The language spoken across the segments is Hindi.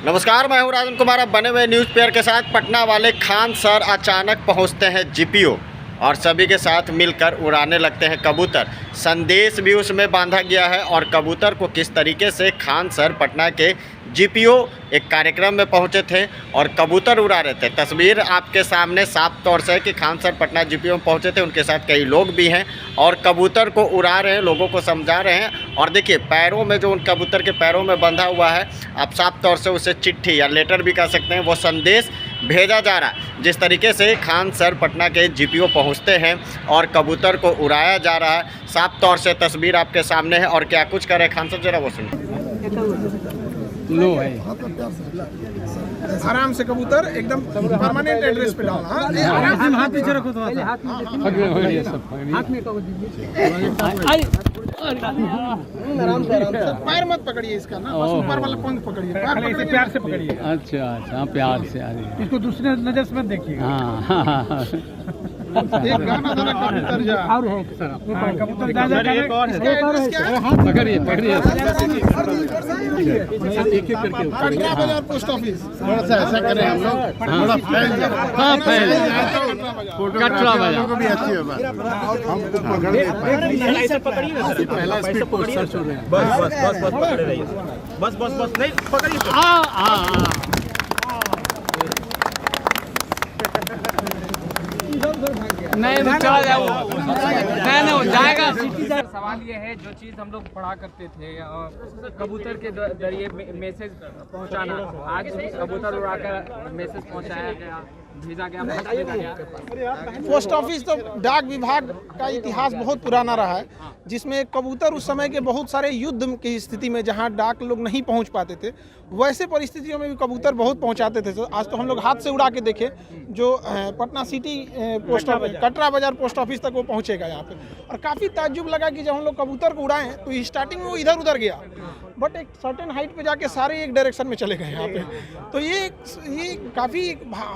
नमस्कार, मैं हूं राजन कुमार। अब बने हुए न्यूज़ पेपर के साथ पटना वाले खान सर अचानक पहुंचते हैं जीपीओ और सभी के साथ मिलकर उड़ाने लगते हैं कबूतर। संदेश भी उसमें बांधा गया है और कबूतर को किस तरीके से खान सर पटना के जीपीओ एक कार्यक्रम में पहुंचे थे और कबूतर उड़ा रहे थे। तस्वीर आपके सामने साफ तौर से है कि खान सर पटना जीपीओ में पहुंचे थे, उनके साथ कई लोग भी हैं और कबूतर को उड़ा रहे हैं, लोगों को समझा रहे हैं। और देखिए पैरों में जो उन कबूतर के पैरों में बंधा हुआ है, आप साफ तौर से उसे चिट्ठी या लेटर भी कह सकते हैं, वो संदेश भेजा जा रहा है। जिस तरीके से खान सर पटना के जीपीओ पहुंचते हैं और कबूतर को उड़ाया जा रहा है, साफ तौर से तस्वीर आपके सामने है। और क्या कुछ करे खान सर, जरा वो सुनिए। लो है आराम से कबूतर एकदम परमानेंट एड्रेस पे डालना। हाथ पीछे रखो, तो हाथ में आराम से पैर मत पकड़िए इसका ना, बस ऊपर वाला पंख पकड़िए, प्यार से पकड़िए। अच्छा प्यार से आ रही है, इसको दूसरे नजर से मत देखिए। एक गाना था ना, कबूतर जा और है सर, कबूतर जा जा एक और है, पकड़िए एक एक करके कटरा बाजार पोस्ट ऑफिस थोड़ा सा ऐसा करें हम लोग, थोड़ा फैल जाए। हाँ फैल कटरा बाजार को भी अच्छी होगा। हम पकड़ ऐसे पकड़िए ना सर, पहला स्पीड पकड़िए ना, बस पकड़े रहिए, बस नहीं पकड़िए। हाँ नहीं चला जाए वो जाएगा। सवाल ये है, जो चीज़ हम लोग पढ़ा करते थे कबूतर के जरिए मैसेज पहुंचाना, आज कबूतर उड़ाकर मैसेज पहुंचाया गया, भेजा गया। पोस्ट ऑफिस तो डाक विभाग का इतिहास बहुत पुराना रहा है, जिसमें कबूतर उस समय के बहुत सारे युद्ध की स्थिति में जहां डाक लोग नहीं पहुंच पाते थे, वैसे परिस्थितियों में भी कबूतर बहुत पहुंचाते थे। आज तो हम लोग हाथ से उड़ा के देखें, जो Patna city post office, Katra बाजार पोस्ट ऑफिस तक वो पहुंचेगा यहाँ पे। और काफ़ी ताज्जुब लगा कि जब हम लोग कबूतर को उड़ाएं तो स्टार्टिंग में वो इधर उधर गया, बट एक सर्टेन हाइट पे जाके सारे एक डायरेक्शन में चले गए यहाँ पे। तो ये काफ़ी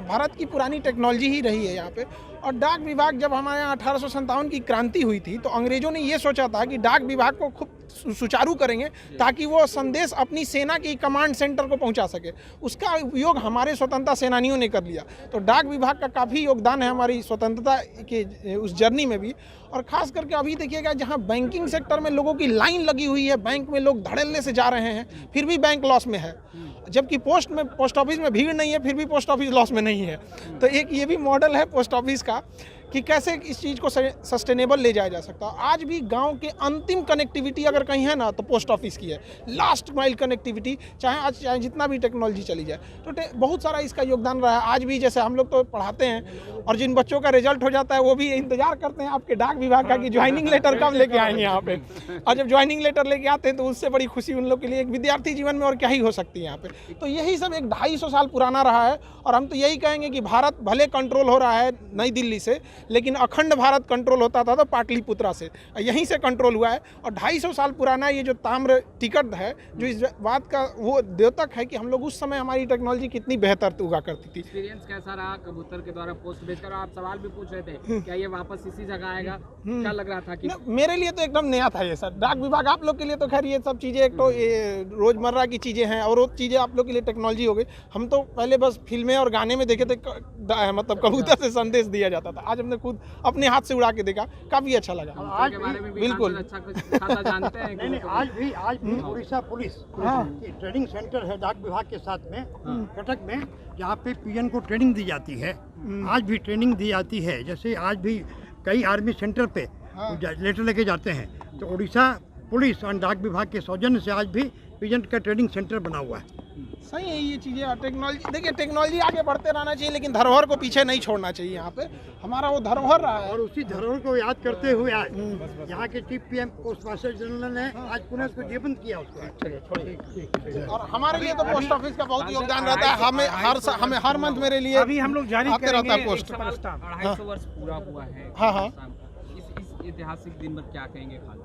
भारत की पुरानी टेक्नोलॉजी ही रही है यहाँ पे। और डाक विभाग, जब हमारे यहाँ 1857 की क्रांति हुई थी, तो अंग्रेजों ने ये सोचा था कि डाक विभाग को खूब सुचारू करेंगे ताकि वो संदेश अपनी सेना की कमांड सेंटर को पहुंचा सके। उसका उपयोग हमारे स्वतंत्रता सेनानियों ने कर लिया। तो डाक विभाग का काफ़ी योगदान है हमारी स्वतंत्रता के उस जर्नी में भी। और ख़ास करके अभी देखिएगा, जहां बैंकिंग सेक्टर में लोगों की लाइन लगी हुई है, बैंक में लोग धड़ल्ले से जा रहे हैं, फिर भी बैंक लॉस में है, जबकि पोस्ट ऑफिस में भीड़ नहीं है, फिर भी पोस्ट ऑफिस लॉस में नहीं है। तो एक ये भी मॉडल है पोस्ट ऑफिस का कि कैसे इस चीज़ को सस्टेनेबल ले जाया जा सकता है। आज भी गांव के अंतिम कनेक्टिविटी अगर कहीं है ना, तो पोस्ट ऑफिस की है, लास्ट माइल कनेक्टिविटी। चाहे जितना भी टेक्नोलॉजी चली जाए, तो बहुत सारा इसका योगदान रहा है। आज भी जैसे हम लोग तो पढ़ाते हैं और जिन बच्चों का रिजल्ट हो जाता है, वो भी इंतजार करते हैं आपके डाक विभाग का कि ज्वाइनिंग लेटर कब लेके आएंगे यहाँ पे। और जब ज्वाइनिंग लेटर लेके आते हैं तो उससे बड़ी खुशी उन लोग के लिए, एक विद्यार्थी जीवन में और क्या ही हो सकती है यहाँ पे। तो यही सब एक 250 साल पुराना रहा है। और हम तो यही कहेंगे कि भारत भले कंट्रोल हो रहा है नई दिल्ली से, लेकिन अखंड भारत कंट्रोल होता था तो पाटलिपुत्रा से, यहीं से कंट्रोल हुआ है। और 250 साल पुराना ये जो ताम्र टिकट है, जो इस बात का वो द्योतक है कि हम लोग उस समय हमारी टेक्नोलॉजी कितनी बेहतर हुआ करती थी। एक्सपीरियंस कैसा रहा कबूतर के द्वारा पोस्ट भेजकर? आप सवाल भी पूछ रहे थे, क्या ये वापस इसी जगह आएगा? क्या लग रहा था कि मेरे लिए तो एकदम नया था ये सर। डाक विभाग आप लोग के लिए तो खैर ये सब चीज़ें एक तो रोज़मर्रा की चीज़ें हैं, और वो चीज़ें आप लोग के लिए टेक्नोलॉजी हो गई। हम तो पहले बस फिल्में और गाने में देखे थे, मतलब कबूतर से संदेश दिया जाता था। आज हमने खुद अपने हाथ से उड़ा के देखा, काफ़ी अच्छा लगा। आज के बारे में भी बिल्कुल अच्छा खासा जानते हैं। नहीं, आज भी उड़ीसा पुलिस की ट्रेनिंग सेंटर है डाक विभाग के साथ में, कटक में, जहाँ पे पीएन को ट्रेनिंग दी जाती है। आज भी ट्रेनिंग दी जाती है। जैसे आज भी कई आर्मी सेंटर पे लेटर लेके जाते हैं, तो उड़ीसा पुलिस और डाक विभाग के सौजन्य से आज भी पीएन का ट्रेनिंग सेंटर बना हुआ है। सही है ये चीज़ें। टेक्नोलॉजी देखिए, टेक्नोलॉजी आगे बढ़ते रहना चाहिए, लेकिन धरोहर को पीछे नहीं छोड़ना चाहिए। यहाँ पे हमारा वो धरोहर रहा है, और उसी धरोहर को याद करते हुए आज यहाँ के chief PM post master general ने आज पुनः उसको जीवंत किया उसको। और हमारे लिए तो पोस्ट ऑफिस का बहुत योगदान रहता है। हमें हर मंथ मेरे लिए अभी हम लोग जारी आते रहता है पोस्ट। 250 वर्ष पूरा हुआ है। हाँ। इस ऐतिहासिक दिन पर क्या कहेंगे खान?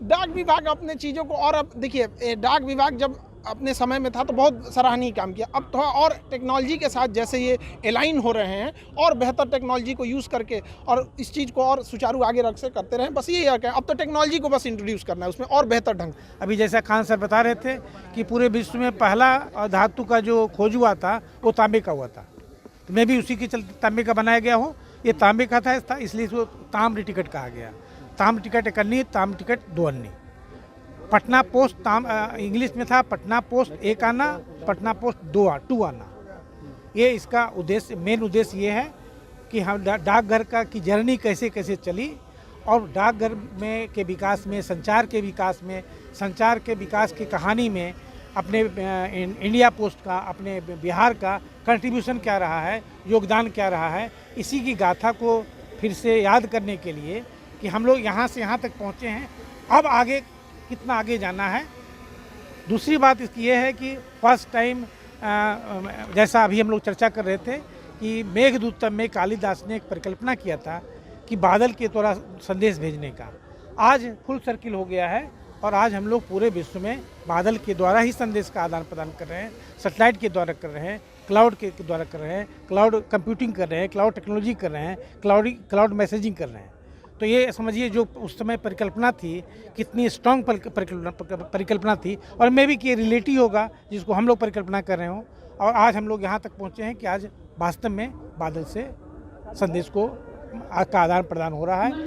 डाक विभाग अपने चीज़ों को, और अब देखिए डाक विभाग जब अपने समय में था तो बहुत सराहनीय काम किया। अब थोड़ा और टेक्नोलॉजी के साथ जैसे ये एलाइन हो रहे हैं और बेहतर टेक्नोलॉजी को यूज़ करके और इस चीज़ को और सुचारू आगे रख से करते रहें, बस यही है कि अब तो टेक्नोलॉजी को बस इंट्रोड्यूस करना है उसमें और बेहतर ढंग। अभी जैसा खान सर बता रहे थे कि पूरे विश्व में पहला धातु का जो खोज हुआ था वो तांबे का हुआ था, तो मैं भी उसी के चलते तांबे का बनाया गया हूँ। ये तांबे का था इसलिए इसको ताम्र टिकट कहा गया। ताम्र टिकट एक अन्य, ताम्र टिकट दो अन्य। पटना पोस्ट इंग्लिश में था पटना पोस्ट एक आना, पटना पोस्ट टू आना। ये इसका उद्देश्य, मेन उद्देश्य ये है कि हम डाकघर का की जर्नी कैसे कैसे चली और डाकघर में के विकास में, संचार के विकास की कहानी में अपने इंडिया पोस्ट का, अपने बिहार का कंट्रीब्यूशन क्या रहा है, योगदान क्या रहा है, इसी की गाथा को फिर से याद करने के लिए कि हम लोग यहाँ से यहाँ तक पहुँचे हैं, अब आगे कितना आगे जाना है। दूसरी बात इसकी ये है कि फर्स्ट टाइम जैसा अभी हम लोग चर्चा कर रहे थे कि मेघदूतम में कालिदास ने एक परिकल्पना किया था कि बादल के द्वारा संदेश भेजने का, आज फुल सर्किल हो गया है और आज हम लोग पूरे विश्व में बादल के द्वारा ही संदेश का आदान प्रदान कर रहे हैं, सैटेलाइट के द्वारा कर रहे हैं, क्लाउड के द्वारा कर रहे हैं, क्लाउड कंप्यूटिंग कर रहे हैं, क्लाउड टेक्नोलॉजी कर रहे हैं, क्लाउड मैसेजिंग कर रहे हैं। तो ये समझिए जो उस समय परिकल्पना थी कितनी स्ट्रॉन्ग परिकल्पना थी, और मे भी कि रिलेटिव होगा जिसको हम लोग परिकल्पना कर रहे हों, और आज हम लोग यहाँ तक पहुँचे हैं कि आज वास्तव में बादल से संदेश को का आदान प्रदान हो रहा है।